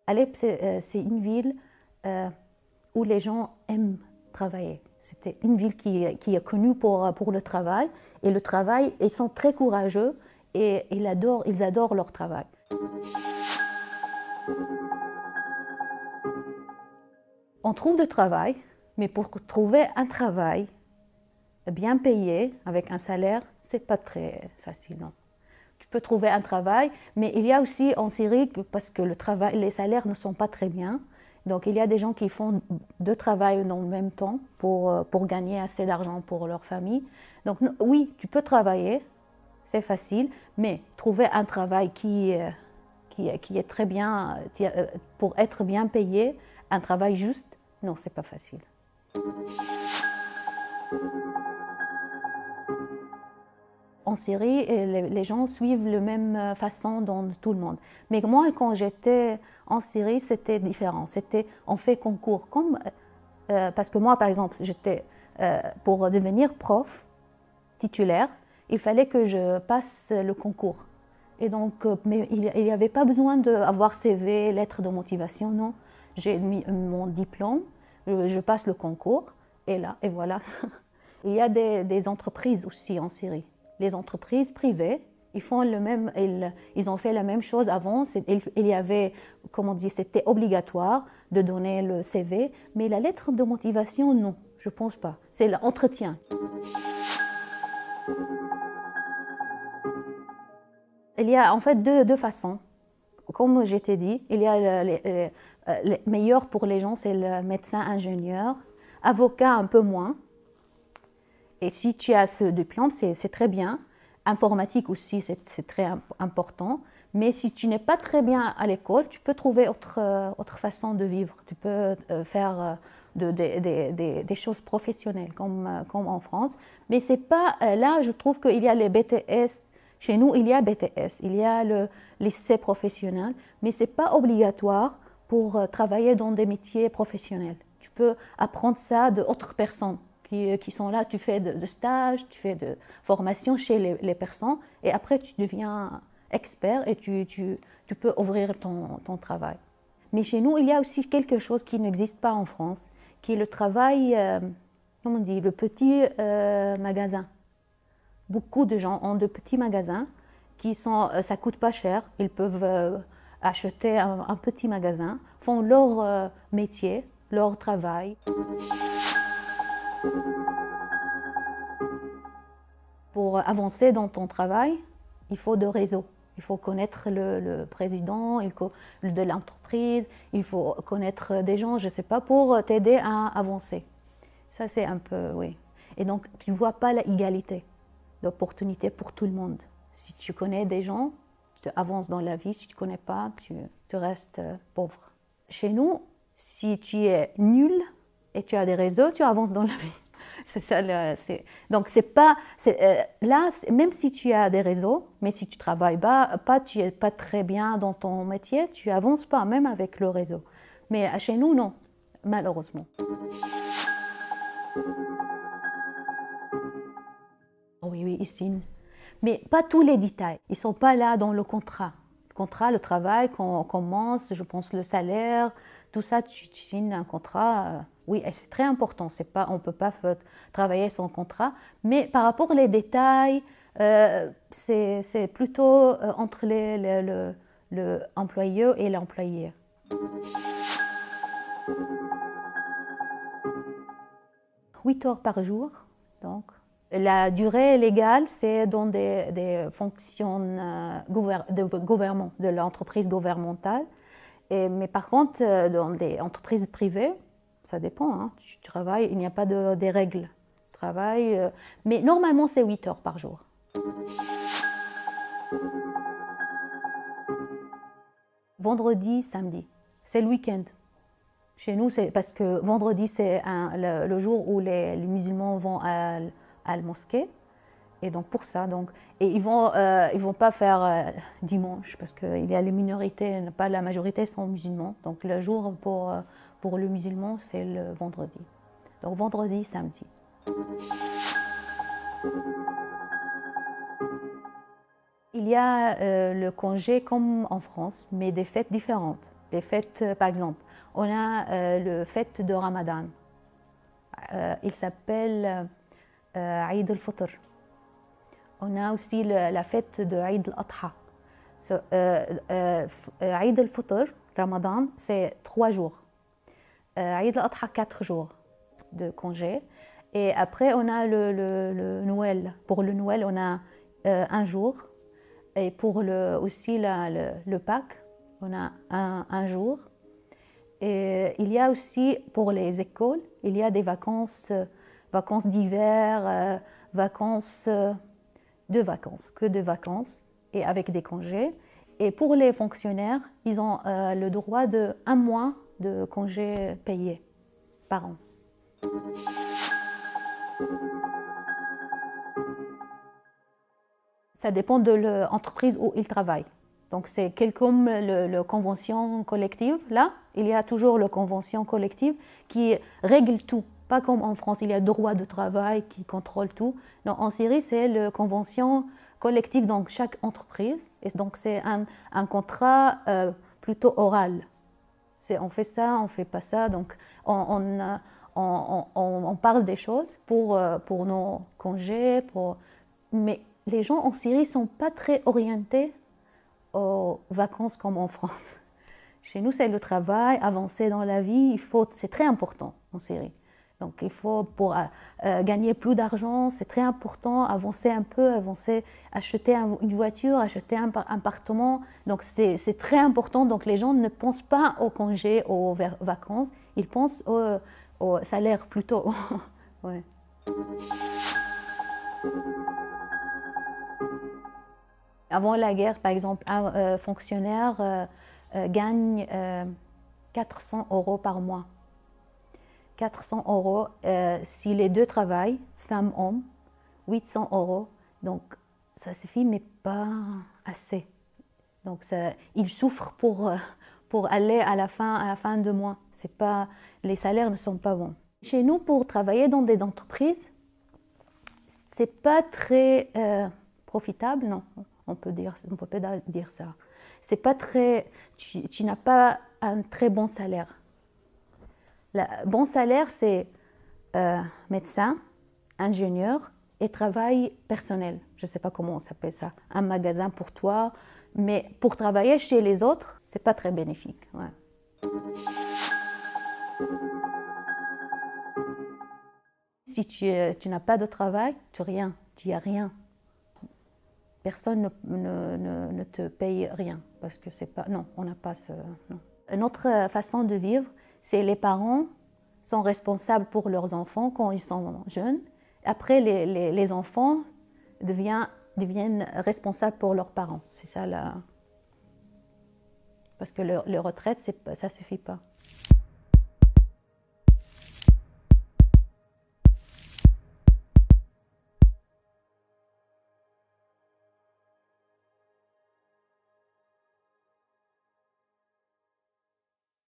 Alep, c'est une ville où les gens aiment travailler. C'était une ville qui est connue pour le travail. Et le travail, ils sont très courageux et ils adorent leur travail. On trouve du travail, mais pour trouver un travail bien payé, avec un salaire, c'est pas très facile, non. Tu peux trouver un travail, mais il y a aussi en Syrie, parce que les salaires ne sont pas très bien, donc il y a des gens qui font deux travails dans le même temps pour gagner assez d'argent pour leur famille. Donc oui, tu peux travailler, c'est facile, mais trouver un travail qui est très bien, pour être bien payé, un travail juste, non, c'est pas facile. En Syrie, les gens suivent la même façon dans tout le monde. Mais moi, quand j'étais en Syrie, c'était différent. On fait concours. Parce que moi, par exemple, pour devenir prof titulaire, il fallait que je passe le concours. Et donc, mais il n'y avait pas besoin d'avoir CV, lettre de motivation, non. J'ai mis mon diplôme, je passe le concours, et voilà. Il y a des entreprises aussi en Syrie. Les entreprises privées, ils ont fait la même chose avant. Il y avait, comme on dit, c'était obligatoire de donner le CV, mais la lettre de motivation, non, je ne pense pas. C'est l'entretien. Il y a en fait deux façons. Comme je t'ai dit, il y a le meilleur pour les gens, c'est le médecin, ingénieur, avocat un peu moins. Et si tu as ce diplôme, c'est très bien. Informatique aussi, c'est très important. Mais si tu n'es pas très bien à l'école, tu peux trouver autre façon de vivre. Tu peux faire des choses professionnelles comme en France. Mais c'est pas là, je trouve qu'il y a les BTS. Chez nous, il y a BTS, il y a le lycée professionnel, mais ce n'est pas obligatoire pour travailler dans des métiers professionnels. Tu peux apprendre ça d'autres personnes qui sont là. Tu fais de stages, tu fais de formation chez les personnes et après tu deviens expert et tu peux ouvrir ton travail. Mais chez nous, il y a aussi quelque chose qui n'existe pas en France, qui est le travail, comment on dit, le petit magasin. Beaucoup de gens ont de petits magasins ça coûte pas cher. Ils peuvent acheter un petit magasin, font leur métier, leur travail. Pour avancer dans ton travail, il faut de réseau. Il faut connaître le président de l'entreprise, il faut connaître des gens, je ne sais pas, pour t'aider à avancer. Ça, c'est un peu, oui. Et donc, tu ne vois pas l'égalité d'opportunités pour tout le monde. Si tu connais des gens, tu avances dans la vie. Si tu ne connais pas, tu restes pauvre. Chez nous, si tu es nul et tu as des réseaux, tu avances dans la vie. C'est ça. Donc, là, même si tu as des réseaux, mais si tu ne travailles pas, tu n'es pas très bien dans ton métier, tu n'avances pas, même avec le réseau. Mais chez nous, non, malheureusement. Oui, ils signent. Mais pas tous les détails. Ils ne sont pas là dans le contrat. Le contrat, le travail, quand on commence, je pense le salaire, tout ça, tu signes un contrat. Oui, et c'est très important. On ne peut pas travailler sans contrat. Mais par rapport aux détails, c'est plutôt entre l'employeur et l'employé. 8 heures par jour, donc. La durée légale, c'est dans des fonctions de gouvernement, de l'entreprise gouvernementale. Mais par contre, dans des entreprises privées, ça dépend. Hein, tu travailles, il n'y a pas des règles. Tu travailles, mais normalement, c'est 8 heures par jour. Vendredi, samedi, c'est le week-end. Chez nous, c'est parce que vendredi, c'est le jour où les musulmans vont à la mosquée. Et donc pour ça, et ils vont pas faire dimanche parce qu'il y a les minorités, pas la majorité sont musulmans. Donc le jour pour le musulman, c'est le vendredi. Donc vendredi, samedi. Il y a le congé comme en France, mais des fêtes différentes. Des fêtes, par exemple, on a le fête de Ramadan. Il s'appelle Eid al-Fitr. On a aussi la fête de Eid al-Adha. Eid al-Fitr, Ramadan, c'est 3 jours. Eid al-Adha, 4 jours de congé. Et après, on a le Noël. Pour le Noël, on a 1 jour. Et pour aussi le Pâques, on a un jour. Et il y a aussi pour les écoles, il y a des vacances d'hiver, que de vacances, et avec des congés. Et pour les fonctionnaires, ils ont le droit d'1 mois de congés payés par an. Ça dépend de l'entreprise où ils travaillent. Donc c'est comme la convention collective, là, il y a toujours la convention collective qui règle tout. Pas comme en France, il y a droit de travail qui contrôle tout. Non, en Syrie, c'est la convention collective, donc chaque entreprise. Et donc c'est un contrat plutôt oral. On fait ça, on ne fait pas ça. Donc on parle des choses pour nos congés. Mais les gens en Syrie ne sont pas très orientés aux vacances comme en France. Chez nous, c'est le travail, avancer dans la vie, c'est très important en Syrie. Donc il faut, pour gagner plus d'argent, c'est très important, avancer un peu, acheter une voiture, acheter un appartement. Donc c'est très important. Donc les gens ne pensent pas aux congés, aux vacances, ils pensent au salaire plutôt. Ouais. Avant la guerre, par exemple, un fonctionnaire gagne 400 € par mois. 400 €, si les deux travaillent, femme-homme, 800 €. Donc ça suffit, mais pas assez. Donc ils souffrent pour aller à la fin de mois. Les salaires ne sont pas bons. Chez nous, pour travailler dans des entreprises, c'est pas très profitable, non. On peut pas dire ça. C'est pas très. Tu n'as pas un très bon salaire. Le bon salaire, c'est médecin, ingénieur et travail personnel. Je ne sais pas comment on s'appelle ça. Un magasin pour toi, mais pour travailler chez les autres, c'est pas très bénéfique. Ouais. Si tu n'as pas de travail, tu n'y as rien. Personne ne te paye rien parce que c'est pas. Non, on n'a pas ce. Non. Une autre façon de vivre, c'est les parents sont responsables pour leurs enfants quand ils sont jeunes. Après, les enfants deviennent responsables pour leurs parents. C'est ça parce que leur retraite, ça ne suffit pas.